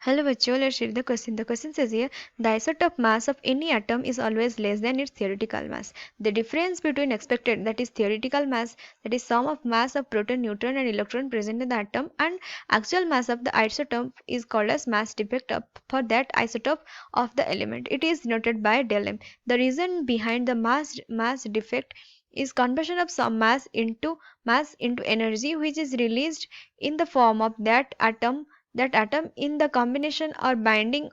Hello bachcho, let's read the question. The question says here, the isotope mass of any atom is always less than its theoretical mass. The difference between expected, that is theoretical mass, that is sum of mass of proton, neutron and electron present in the atom, and actual mass of the isotope is called as mass defect for that isotope of the element. It is denoted by del M. The reason behind the mass defect is conversion of some mass into energy, which is released in the form of that atom in the combination or binding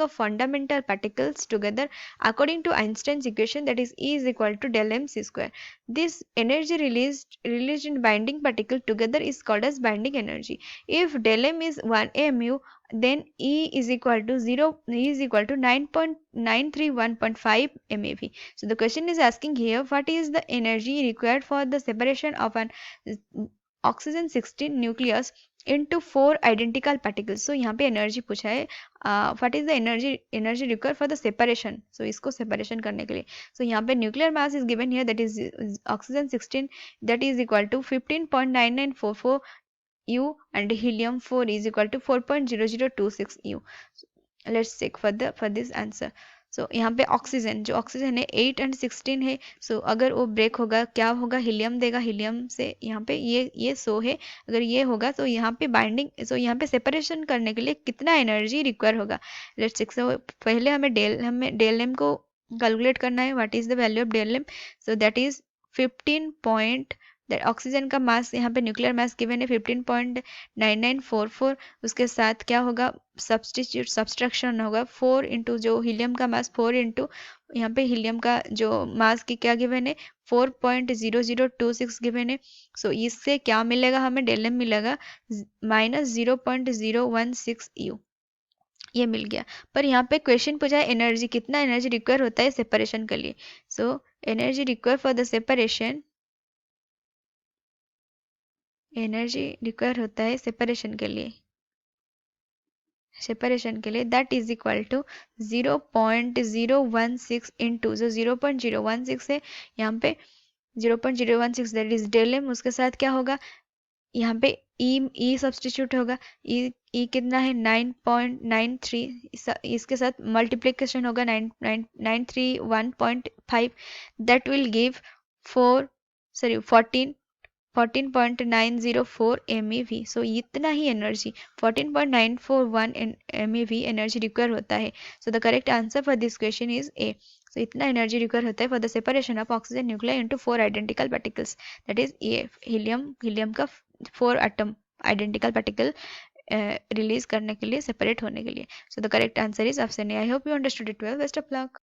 of fundamental particles together according to Einstein's equation, that is E is equal to del mc square. This energy released in binding particle together is called as binding energy. If del m is 1 mu, then E is equal to 9.931.5 MeV. So the question is asking here, what is the energy required for the separation of an oxygen 16 nucleus into 4 identical particles. So यहाँ पे energy पूछा है, what is the energy required for the separation. So इसको separation करने के लिए, so यहाँ पे nuclear mass is given here, that is oxygen 16, that is equal to 15.9944 U and helium 4 is equal to 4.0026 U. Let's check for this answer. सो यहाँ पे oxygen, जो oxygen है 8 and 16 है. सो अगर वो ब्रेक होगा क्या होगा, हीलियम देगा, हीलियम से यहाँ पे ये सो है, अगर ये होगा तो यहाँ पे बाइंडिंग, सो यहाँ पे सेपरेशन करने के लिए कितना एनर्जी रिक्वायर होगा. Let's check. सो पहले हमें डेल एम को कैलकुलेट करना है. What is the value of del M? So that is 15 point, that oxygen का मास यहाँ पे न्यूक्लियर मास गिवन है 15.9944. उसके साथ क्या होगा, सब्सट्रैक्शन होगा 4 इंटू जो हीलियम का मास 4 इंटू यहाँ पे हीलियम का जो मास की क्या गिवन है 4.0026 गिवन है. सो इससे क्या मिलेगा हमें, डेल एम मिलेगा -0.016 U. ये मिल गया. पर यहाँ पे क्वेश्चन पूछा है एनर्जी, कितना एनर्जी रिक्वायर होता है सेपरेशन के लिए. So energy require for the separation, energy require होता है सेपरेशन के लिए, that is equal to 0.016 into जो 0.016 है यहाँ पे 0.016, दैट इज डेल एम. उसके साथ क्या होगा, यहाँ पे ई सब्सटीट्यूट होगा. ई कितना है 9.93, इसके साथ मल्टीप्लिकेशन होगा 931.5, that will give 14.904 MeV. So इतना ही एनर्जी 14.941 MeV एनर्जी रिक्वायर होता है. So the correct answer for this question is A. So इतना एनर्जी रिक्वायर होता है for the separation of oxygen nuclear into 4 identical particles, that is A. Helium का 4 atom identical particle release करने के लिए, separate होने के लिए. सो the correct answer is option A. I hope you understood it well. Best of luck.